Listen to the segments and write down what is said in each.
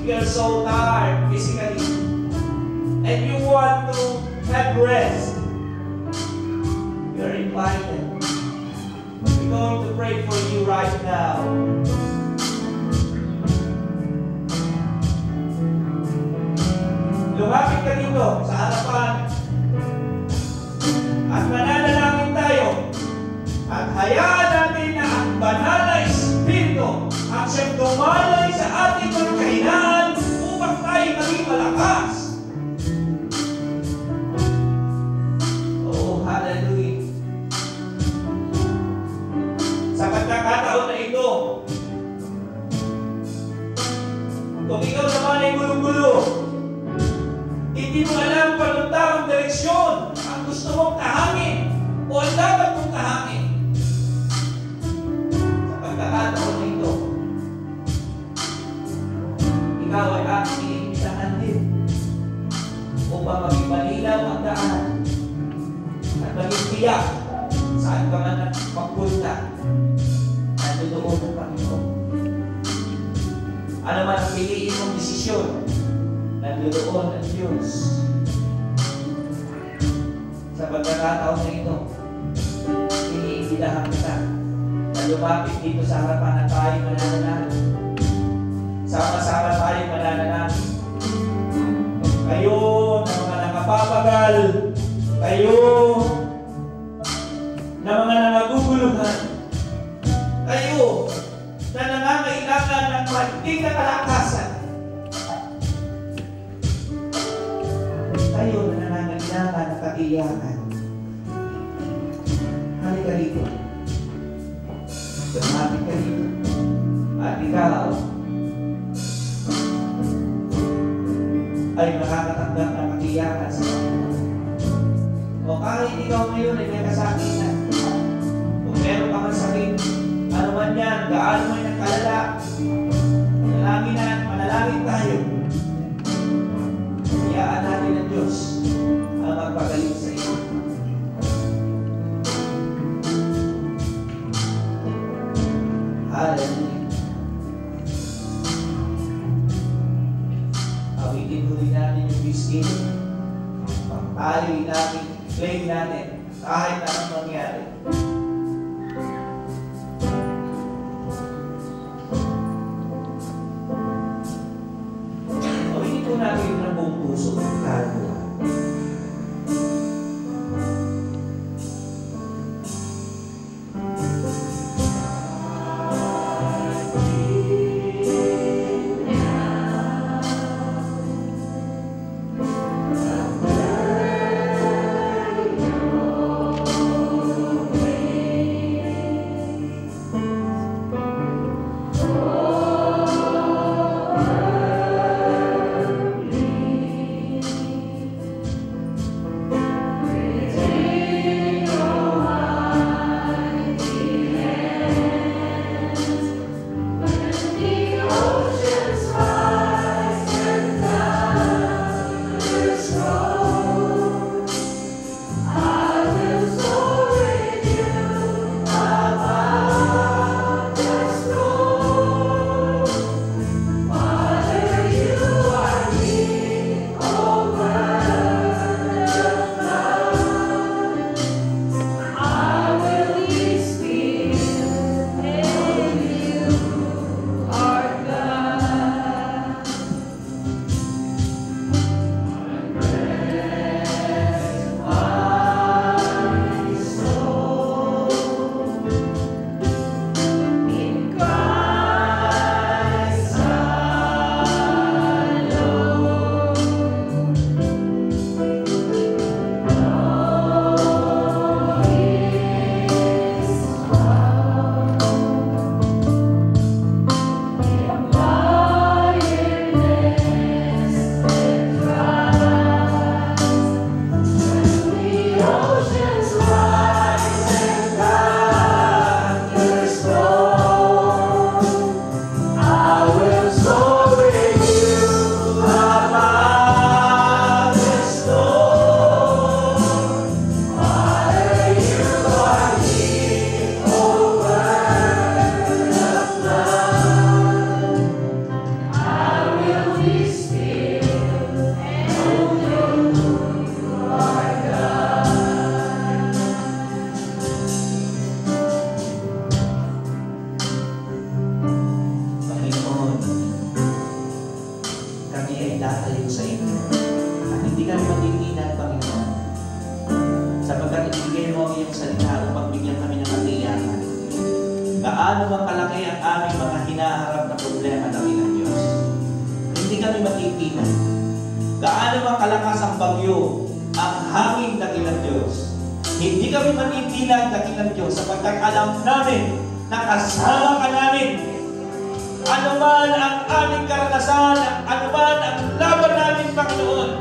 feel so tired physically, and you want to have rest, you're invited. We're going to pray for you right now. Lumapit ka dito sa harapan at mananalangin tayo at hayaan natin na ang banal na Espiritu at siyang dumalay sa ating mga kahinaan upang tayo maging malakas. Oh, hallelujah. Sa pagkakataon na ito, kung ikaw naman ay gulo-gulo, hindi mo alam kung anong tamang direksyon ang gusto mong tahangin o ang dapat mong tahangin. Sa pagkakataon na ito, ikaw ay aking iimbitahan din upang maging malinaw ang daan at maging tiyak saan ka man magpunta. Nandoon ang Panginoon. Ano man ang piliin mong desisyon, nandoon ang Diyos. Sa pagkakataon na ito, iniimbitahan kita na lumapit dito sa harapan at tayo mananalangin. Sama-sama tayo mananalangin. Kayo na mga nakapapagal, kayo na mga nangaguguluhan, kayo na nangangailangan ng mahitig na kalakasan, kayo na nangangailangan ng katiyakan. Halika dito. Lumapit ka dito. At ikaw ay makakatanggap ng katiyakan sa Panginoon. O kahit ikaw ngayon ay may kasakitan, kung meron ka man sakit, ano man yan, gaano man ang kalala, manalangin tayo. Hayaan natin ng Diyos ang magpagaling sa iyo. Hallelujah. Awitin huli natin yung biskin. Pagtaloy natin, claim natin, kahit anong mangyari. Awitin po natin yung buong puso ng kaluluwa. Away. magtatayo sa inyo. At hindi kami matitinag, Panginoon. Sapagkat ibigay mo ang iyong salita upang bigyan kami ng katiyakan. Gaano bang kalaki ang aming mga hinaharap na problema ng ilang Diyos. Hindi kami matitinag. Gaano bang kalakas ang bagyo, ang hangin ng ilang Diyos. Hindi kami matitinag ng ilang Diyos sapagkat alam namin na kasama ka namin. Ano man ang aming karanasan, ano man ang laban namin, Panginoon,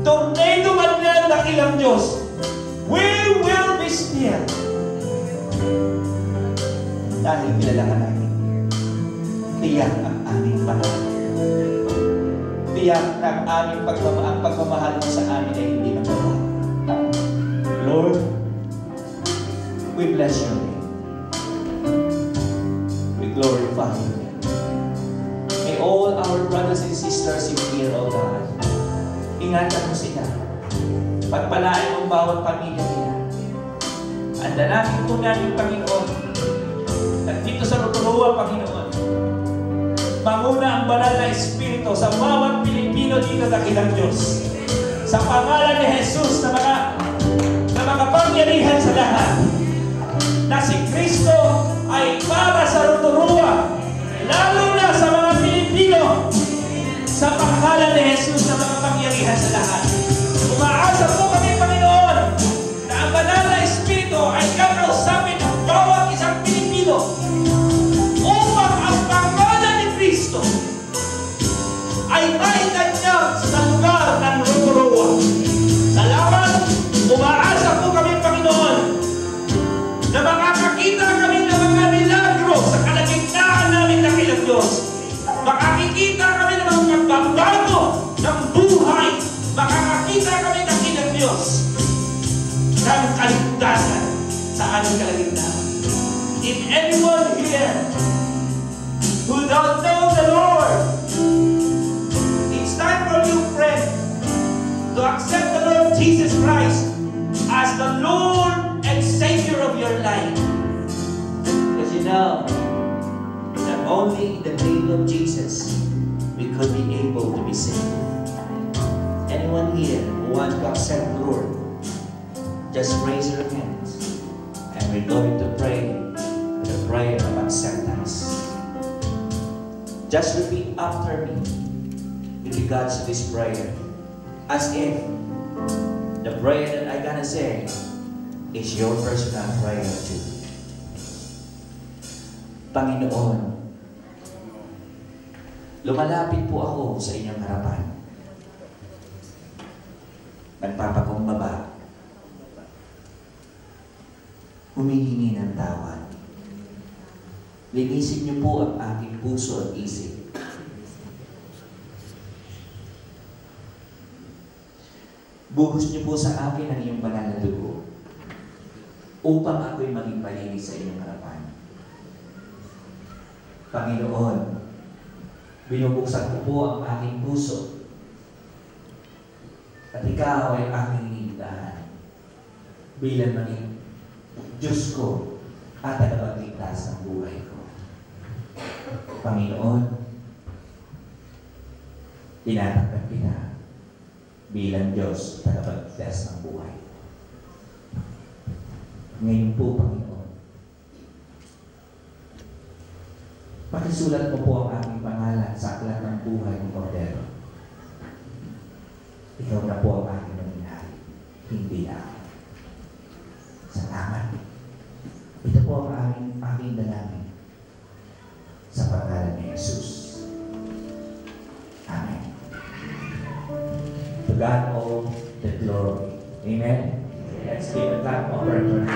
tornado man yan ng ilang Diyos, we will be still. Dahil kilala ka namin, tiyak ang aming panahon. Tiyak ang aming pagmamahal mo sa amin ay hindi magbabago. Lord, we bless your name. We glorify your name. May all our brothers and sisters in here, O God, ingatan mo sila. Pagpalain mo ang bawat pamilya nila. Andalangin po namin, Panginoon, at dito sa Rotorua, Panginoon, manguna ang banal na Espiritu sa bawat Pilipino dito sa kilang Diyos. Sa pangalan ni Jesus na makapangyarihan sa lahat, na si Kristo ay para sa Rotorua, lalo na sa mga Pilipino, sa pangalan ni Jesus na makapangyarihan sa lahat. Umaasa po kami, Panginoon, na ang banal na Espiritu ay kakausapin ang bawat isang Pilipino upang ang pangalan ni Kristo ay maitanyag sa lugar ng Rotorua. Salamat! Umaasa po kami, Panginoon, na makakakita kami ng mga milagro sa kalagitnaan namin ng ilang Diyos. Makakikita kami ng mga pagbabago ng buhay. Makakakita kami ng ilang Diyos ng kaligtasan sa aming kalagitnaan. If anyone here who don't know the Lord, it's time for you, friend, to accept the Lord Jesus Christ as the Lord and Savior of your life. Because you know, that only in the name of Jesus we could be able to be saved. Anyone here who wants to accept the Lord, just raise your hands and we're going to pray the prayer of acceptance. Just repeat after me with regards to this prayer, as if the prayer that I'm gonna say is your personal prayer too. Panginoon, lumalapit po ako sa inyong harapan. Nagpapakumbaba. Humihingi ng tawad. Linisin niyo po ang aking puso at isip. Buhos niyo po sa akin ang iyong banal na dugo upang ako'y maging malinis sa inyong harapan. Panginoon, binubuksan ko po ang aking puso at ikaw ay aking iniindahan bilang maging Diyos ko at tagapagligtas ng buhay ko. Panginoon, tinatanggap kita bilang Diyos tagapagligtas ng buhay. Ngayon po, Panginoon, pakisulat mo po ang aking pangalan sa aklat ng buhay ng Kordero. Ikaw na po ang aking nangyari, hindi na ako. Salamat. Ito po ang aking dalangin sa pangalan ni Jesus. Amen. To God all the glory. Amen. Let's give a clap of prayer.